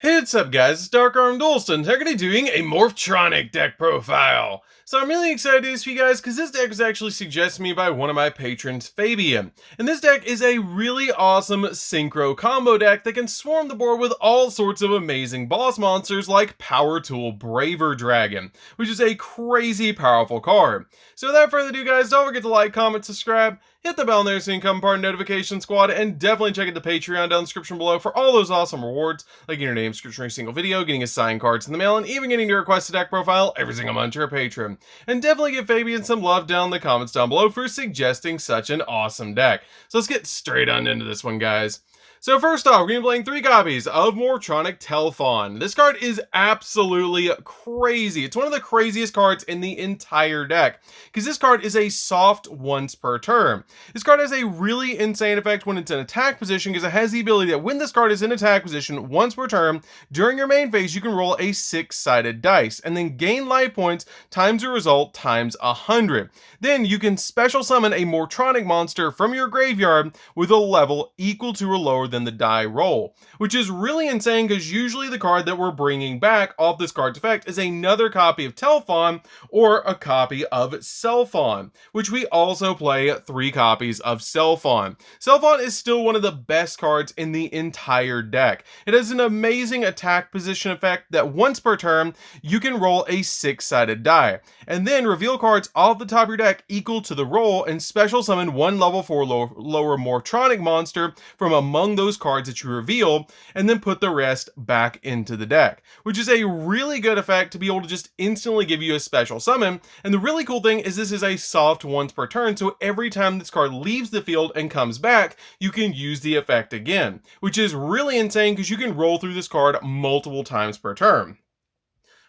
Hey, what's up guys, it's DarkArmedDuelist and they're going to be doing a Morphtronic deck profile. So I'm really excited to do this for you guys because this deck was actually suggested to me by one of my patrons, Fabian. And this deck is a really awesome synchro combo deck that can swarm the board with all sorts of amazing boss monsters like Power Tool Braver Dragon, which is a crazy powerful card. So without further ado guys, don't forget to like, comment, subscribe, hit the bell there so you can become part of the notification squad, and definitely check out the Patreon down in the description below for all those awesome rewards, like getting your name description every single video, getting assigned cards in the mail, and even getting your requested deck profile every single month to your Patreon. And definitely give Fabian some love down in the comments down below for suggesting such an awesome deck. So let's get straight on into this one, guys. So first off, we're going to be playing 3 copies of Morphtronic Telfon. This card is absolutely crazy. It's one of the craziest cards in the entire deck, because this card is a soft once per turn. This card has a really insane effect when it's in attack position, because it has the ability that when this card is in attack position once per turn, during your main phase, you can roll a 6-sided dice, and then gain life points times the result times 100. Then you can special summon a Morphtronic monster from your graveyard with a level equal to or lower than the die roll, which is really insane because usually the card that we're bringing back off this card's effect is another copy of Telfon or a copy of Selfon, which we also play 3 copies of Selfon. Selfon is still one of the best cards in the entire deck. It has an amazing attack position effect that once per turn you can roll a 6-sided die, and then reveal cards off the top of your deck equal to the roll and special summon one level 4 lower Morphtronic monster from among those cards that you reveal, and then put the rest back into the deck, which is a really good effect to be able to just instantly give you a special summon. And the really cool thing is this is a soft once per turn, so every time this card leaves the field and comes back, you can use the effect again, which is really insane because you can roll through this card multiple times per turn.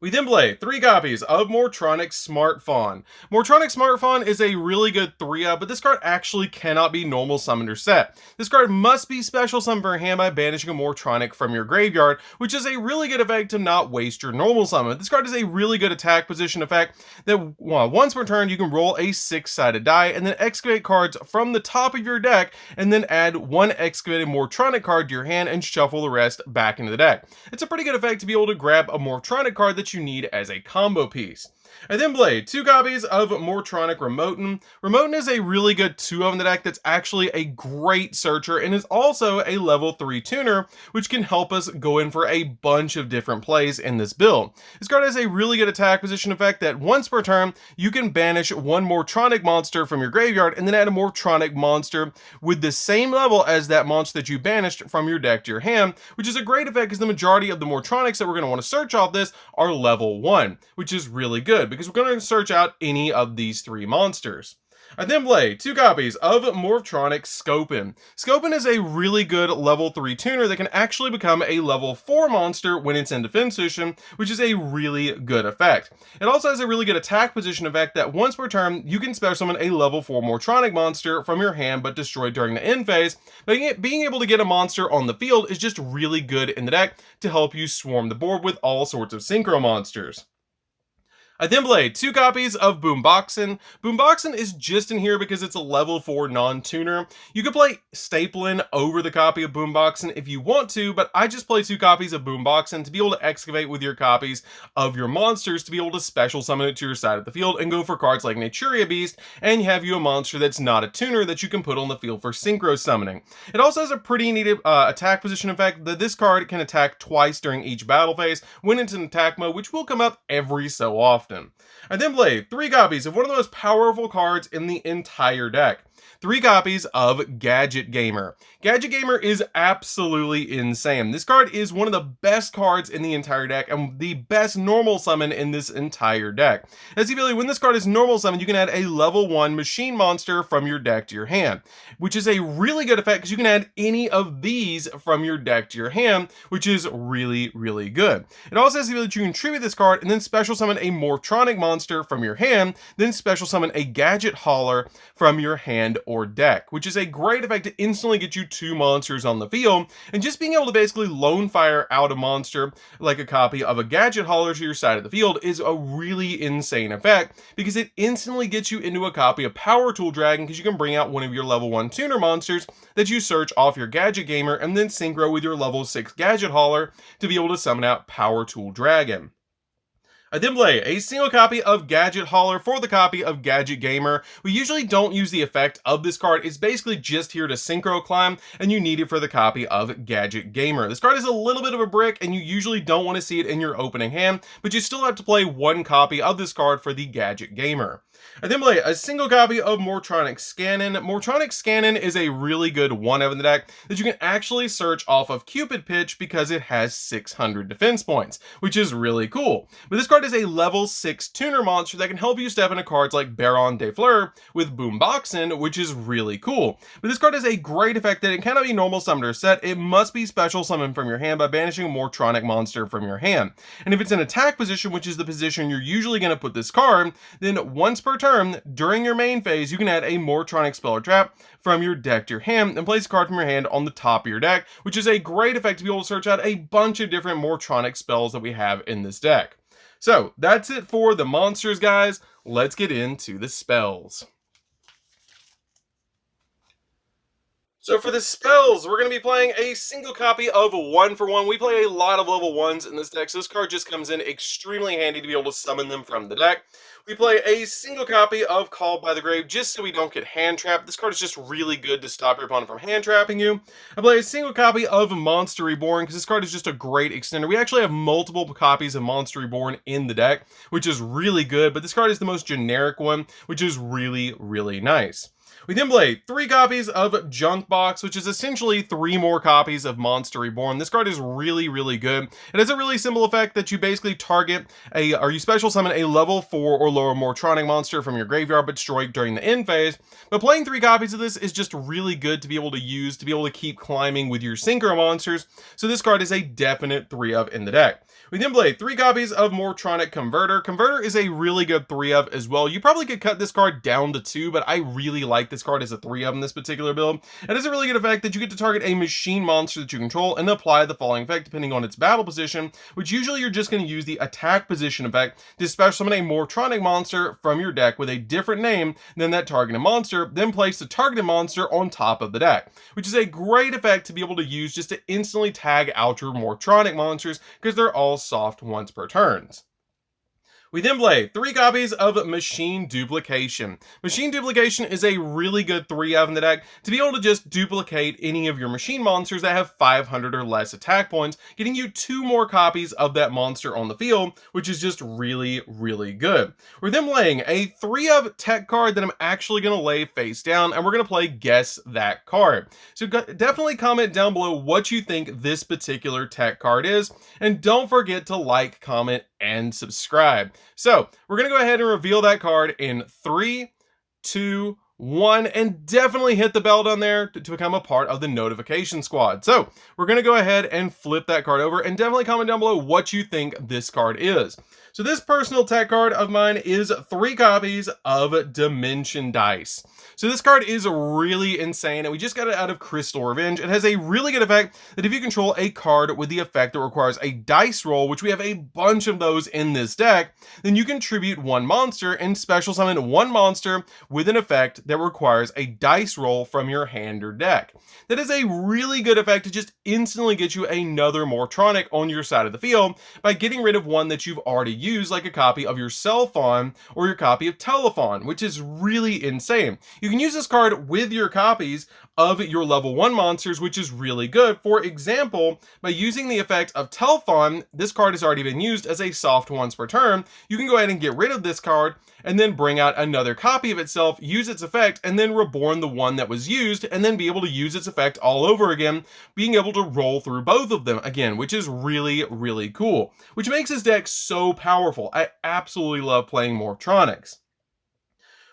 We then play 3 copies of Morphtronic Smartphone. Morphtronic Smartphone is a really good 3-up, but this card actually cannot be normal summoned or set. This card must be special summoned for your hand by banishing a Morphtronic from your graveyard, which is a really good effect to not waste your normal summon. This card is a really good attack position effect that once per turn you can roll a 6-sided die and then excavate cards from the top of your deck and then add 1 excavated Morphtronic card to your hand and shuffle the rest back into the deck. It's a pretty good effect to be able to grab a Morphtronic card that you need as a combo piece. I then played 2 copies of Morphtronic Remoten. Remoten is a really good 2-of in the deck that's actually a great searcher and is also a level 3 tuner, which can help us go in for a bunch of different plays in this build. This card has a really good attack position effect that once per turn, you can banish 1 Morphtronic monster from your graveyard and then add a Morphtronic monster with the same level as that monster that you banished from your deck to your hand, which is a great effect because the majority of the Morphtronics that we're going to want to search off this are level 1, which is really good because we're going to search out any of these 3 monsters. I then play 2 copies of Morphtronic Scopin. Scopin is a really good level 3 tuner that can actually become a level 4 monster when it's in defense position, which is a really good effect. It also has a really good attack position effect that once per turn, you can special summon a level 4 Morphtronic monster from your hand but destroyed during the end phase. But being able to get a monster on the field is just really good in the deck to help you swarm the board with all sorts of synchro monsters. I then played 2 copies of Boomboxin. Boomboxin is just in here because it's a level 4 non-tuner. You could play Staplin over the copy of Boomboxin if you want to, but I just play 2 copies of Boomboxin to be able to excavate with your copies of your monsters to be able to special summon it to your side of the field and go for cards like Naturia Beast and have you a monster that's not a tuner that you can put on the field for synchro summoning. It also has a pretty neat attack position effect that this card can attack twice during each battle phase when it's in attack mode, which will come up every so often. I then played 3 copies of one of the most powerful cards in the entire deck. 3 copies of Gadget Gamer. Gadget Gamer is absolutely insane. This card is one of the best cards in the entire deck and the best normal summon in this entire deck. As the ability, when this card is normal summon, you can add a level 1 machine monster from your deck to your hand, which is a really good effect because you can add any of these from your deck to your hand, which is really, really good. It also has the ability to contribute this card and then special summon a Morphtronic Morphtronic monster from your hand, then special summon a Gadget Hauler from your hand or deck, which is a great effect to instantly get you 2 monsters on the field, and just being able to basically lone fire out a monster like a copy of a Gadget Hauler to your side of the field is a really insane effect, because it instantly gets you into a copy of Power Tool Dragon, because you can bring out one of your level 1 tuner monsters that you search off your Gadget Gamer and then synchro with your level 6 Gadget Hauler to be able to summon out Power Tool Dragon. I then play a single copy of Gadget Hauler for the copy of Gadget Gamer. We usually don't use the effect of this card. It's basically just here to synchro climb, and you need it for the copy of Gadget Gamer. This card is a little bit of a brick, and you usually don't want to see it in your opening hand, but you still have to play 1 copy of this card for the Gadget Gamer. I then play a single copy of Morphtronic Scannon. Morphtronic Scannon is a really good 1-of in the deck that you can actually search off of Cupid Pitch because it has 600 defense points, which is really cool. But this card is a level 6 tuner monster that can help you step into cards like Baron de Fleur with Boomboxin, which is really cool. But this card has a great effect that it cannot be normal summoned or set. It must be special summoned from your hand by banishing a Morphtronic monster from your hand. And if it's in attack position, which is the position you're usually going to put this card, then once per turn during your main phase, you can add a Morphtronic spell or trap from your deck to your hand and place a card from your hand on the top of your deck, which is a great effect to be able to search out a bunch of different Morphtronic spells that we have in this deck. So that's it for the monsters, guys. Let's get into the spells. So for the spells, we're going to be playing a single copy of 1-for-1. We play a lot of level 1s in this deck, so this card just comes in extremely handy to be able to summon them from the deck. We play a single copy of Called by the Grave just so we don't get hand trapped. This card is just really good to stop your opponent from hand trapping you. I play a single copy of Monster Reborn because this card is just a great extender. We actually have multiple copies of Monster Reborn in the deck, which is really good, but this card is the most generic one, which is really, really nice. We then play 3 copies of Junk Box, which is essentially 3 more copies of Monster Reborn. This card is really, really good. It has a really simple effect that you basically target or you special summon a level 4 or lower Morphtronic monster from your graveyard but destroy during the end phase. But playing 3 copies of this is just really good to be able to use to be able to keep climbing with your synchro monsters. So this card is a definite 3-of in the deck. We then play 3 copies of Morphtronic Converter. Converter is a really good 3-of as well. You probably could cut this card down to 2, but I really like this card as a 3-of in this particular build. It has a really good effect that you get to target a machine monster that you control and apply the following effect depending on its battle position, which usually you're just going to use the attack position effect to special summon a Morphtronic monster from your deck with a different name than that targeted monster, then place the targeted monster on top of the deck, which is a great effect to be able to use just to instantly tag out your Morphtronic monsters because they're all soft once per turns. We then play 3 copies of Machine Duplication. Machine Duplication is a really good 3-of in the deck to be able to just duplicate any of your machine monsters that have 500 or less attack points, getting you 2 more copies of that monster on the field, which is just really, really good. We're then playing a 3-of tech card that I'm actually going to lay face down, and we're going to play Guess That Card. So definitely comment down below what you think this particular tech card is, and don't forget to like, comment, and subscribe. So we're going to go ahead and reveal that card in 3, 2, 1, and definitely hit the bell down there to become a part of the notification squad. So we're going to go ahead and flip that card over, and definitely comment down below what you think this card is. So this personal tech card of mine is 3 copies of Dimension Dice. So this card is really insane, and we just got it out of Crystal Revenge. It has a really good effect that if you control a card with the effect that requires a dice roll, which we have a bunch of those in this deck, then you contribute 1 monster and special summon 1 monster with an effect that requires a dice roll from your hand or deck. That is a really good effect to just instantly get you another Morphtronic on your side of the field by getting rid of one that you've already used, like a copy of your Cellphon or your copy of Telephon, which is really insane. You can use this card with your copies of your level 1 monsters, which is really good. For example, by using the effect of Telephon, this card has already been used as a soft once per turn. You can go ahead and get rid of this card and then bring out another copy of itself, use its effect, and then reborn the one that was used, and then be able to use its effect all over again, being able to roll through both of them again, which is really, really cool, which makes this deck so powerful. I absolutely love playing Morphtronics.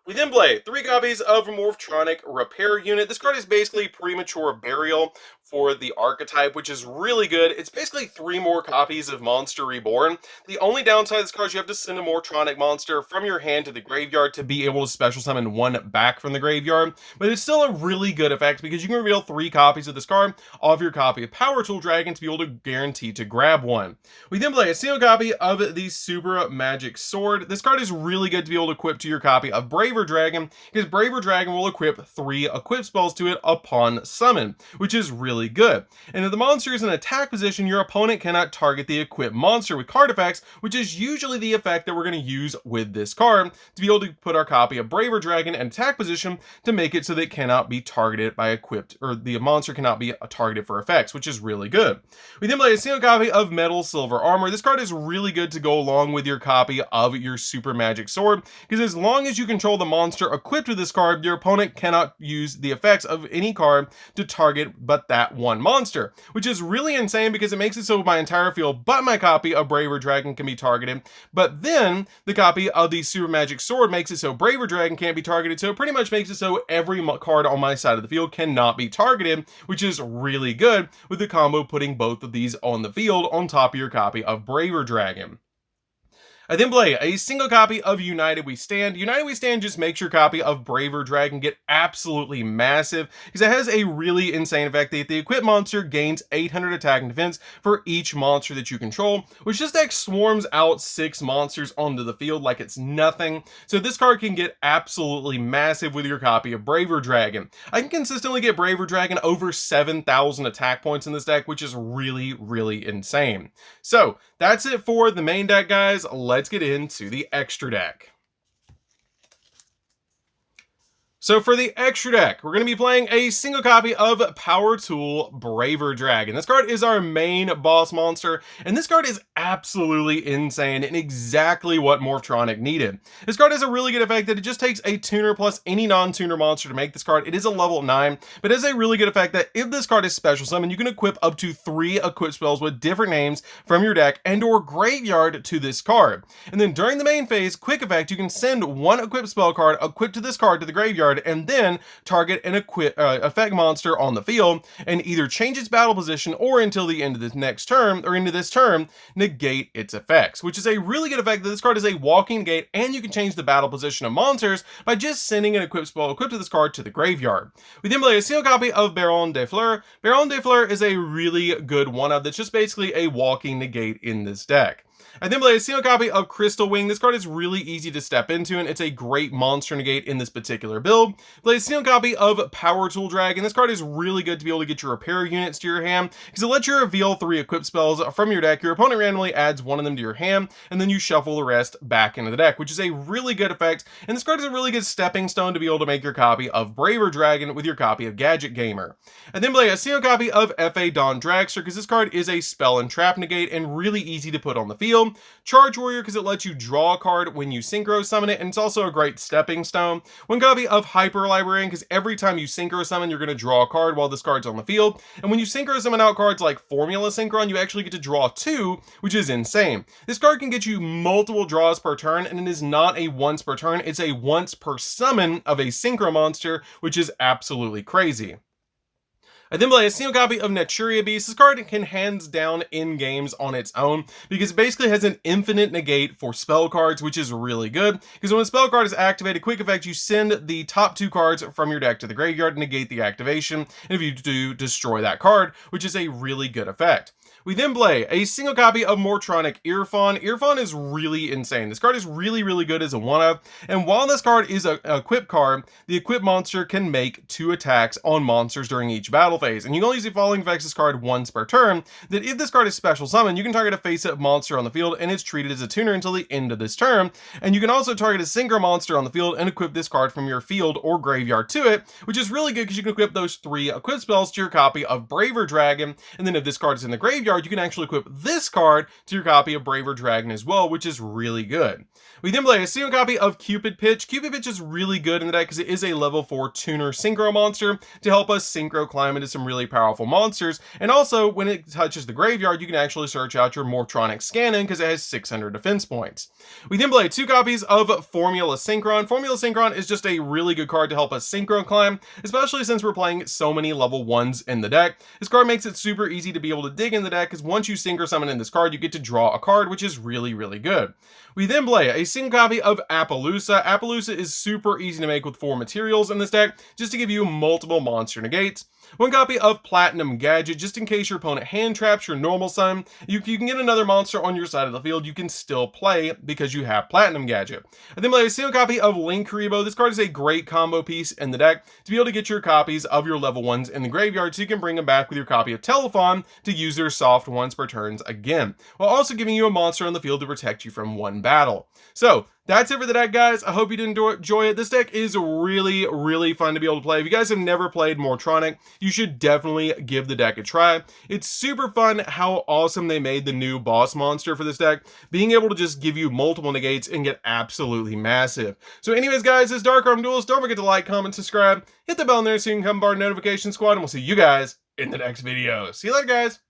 We then play 3 copies of Morphtronic Repair Unit. This card is basically Premature Burial for the archetype, which is really good. It's basically 3 more copies of Monster Reborn. The only downside of this card is you have to send a Morphtronic monster from your hand to the graveyard to be able to special summon one back from the graveyard, but it's still a really good effect because you can reveal 3 copies of this card off your copy of Power Tool Dragon to be able to guarantee to grab one. We then play a single copy of the Super Magic Sword. This card is really good to be able to equip to your copy of Braver Dragon, because Braver Dragon will equip 3 equip spells to it upon summon, which is really good. And if the monster is in attack position, your opponent cannot target the equipped monster with card effects, which is usually the effect that we're going to use with this card to be able to put our copy of Braver Dragon in attack position to make it so that it cannot be targeted by equipped, or the monster cannot be targeted for effects, which is really good. We then play a single copy of Metal Silver Armor. This card is really good to go along with your copy of your Super Magic Sword, because as long as you control the monster equipped with this card, your opponent cannot use the effects of any card to target but that one monster, which is really insane because it makes it so my entire field but my copy of Braver Dragon can be targeted, but then the copy of the Super Magic Sword makes it so Braver Dragon can't be targeted, so it pretty much makes it so every card on my side of the field cannot be targeted, which is really good with the combo putting both of these on the field on top of your copy of Braver Dragon. I then play a single copy of United We Stand. United We Stand just makes your copy of Braver Dragon get absolutely massive because it has a really insane effect that the equipped monster gains 800 attack and defense for each monster that you control, which this deck swarms out 6 monsters onto the field like it's nothing. So this card can get absolutely massive with your copy of Braver Dragon. I can consistently get Braver Dragon over 7,000 attack points in this deck, which is really, really insane. So that's it for the main deck, guys. Let's get into the extra deck. So for the extra deck, we're going to be playing a single copy of Power Tool Braver Dragon. This card is our main boss monster, and this card is absolutely insane and exactly what Morphtronic needed. This card has a really good effect that it just takes a tuner plus any non-tuner monster to make this card. It is a level 9, but it has a really good effect that if this card is special summon, you can equip up to 3 equip spells with different names from your deck and or graveyard to this card. And then during the main phase, quick effect, you can send 1 equip spell card equipped to this card to the graveyard and then target an effect monster on the field and either change its battle position or until the end of this next turn or into this turn negate its effects, which is a really good effect that this card is a walking negate, and you can change the battle position of monsters by just sending an equipped spell equipped to this card to the graveyard. We then play a single copy of Baron de Fleur. Baron de Fleur is a really good one-of that's just basically a walking negate in this deck. I then play a single copy of Crystal Wing. This card is really easy to step into, and it's a great monster negate in this particular build. Play a single copy of Power Tool Dragon. This card is really good to be able to get your repair units to your hand, because it lets you reveal 3 equip spells from your deck. Your opponent randomly adds 1 of them to your hand, and then you shuffle the rest back into the deck, which is a really good effect. And this card is a really good stepping stone to be able to make your copy of Braver Dragon with your copy of Gadget Gamer. I then play a single copy of F.A. Dawn Dragster, because this card is a spell and trap negate and really easy to put on the field. Charge Warrior, because it lets you draw a card when you synchro summon it, and it's also a great stepping stone. 1 copy of Hyper Librarian, because every time you synchro summon, you're going to draw a card while this card's on the field. And when you synchro summon out cards like Formula Synchron, you actually get to draw 2, which is insane. This card can get you multiple draws per turn, and it is not a once per turn, it's a once per summon of a synchro monster, which is absolutely crazy. I then play a single copy of Naturia Beast. This card can hands down in games on its own because it basically has an infinite negate for spell cards, which is really good because when a spell card is activated, quick effect, you send the top 2 cards from your deck to the graveyard to negate the activation, and if you do, destroy that card, which is a really good effect. We then play a single copy of Morphtronic Earphon. Earphon is really insane. This card is really, really good as a one-of, and while this card is a equip card, the equipped monster can make 2 attacks on monsters during each battle phase, and you can only use the following effects this card once per turn, that if this card is special summon, you can target a face-up monster on the field, and it's treated as a tuner until the end of this turn, and you can also target a synchro monster on the field and equip this card from your field or graveyard to it, which is really good because you can equip those 3 equip spells to your copy of Braver Dragon, and then if this card is in the graveyard, graveyard, you can actually equip this card to your copy of Braver Dragon as well, which is really good. We then play a single copy of Cupid Pitch. Cupid Pitch is really good in the deck because it is a level 4 tuner synchro monster to help us synchro climb into some really powerful monsters. And also, when it touches the graveyard, you can actually search out your Morphtronic Scannon because it has 600 defense points. We then play 2 copies of Formula Synchron. Formula Synchron is just a really good card to help us synchro climb, especially since we're playing so many level 1s in the deck. This card makes it super easy to be able to dig in the deck because once you synchro summon in this card, you get to draw a card, which is really, really good. We then play a single copy of Appaloosa. Appaloosa is super easy to make with 4 materials in this deck, just to give you multiple monster negates. 1 copy of Platinum Gadget, just in case your opponent hand traps your normal summon. You can get another monster on your side of the field, you can still play because you have Platinum Gadget. I then play a single copy of Linkuriboh. This card is a great combo piece in the deck to be able to get your copies of your level 1s in the graveyard, so you can bring them back with your copy of Telephon to use their soft once per turns again, while also giving you a monster on the field to protect you from 1 battle. So that's it for the deck, guys. I hope you did enjoy it. This deck is really, really fun to be able to play. If you guys have never played Morphtronic, you should definitely give the deck a try. It's super fun how awesome they made the new boss monster for this deck, being able to just give you multiple negates and get absolutely massive. So anyways, guys, this is DarkArmedDuelist. Don't forget to like, comment, subscribe, hit the bell in there so you can come part of the notification squad, and we'll see you guys in the next video. See you later, guys.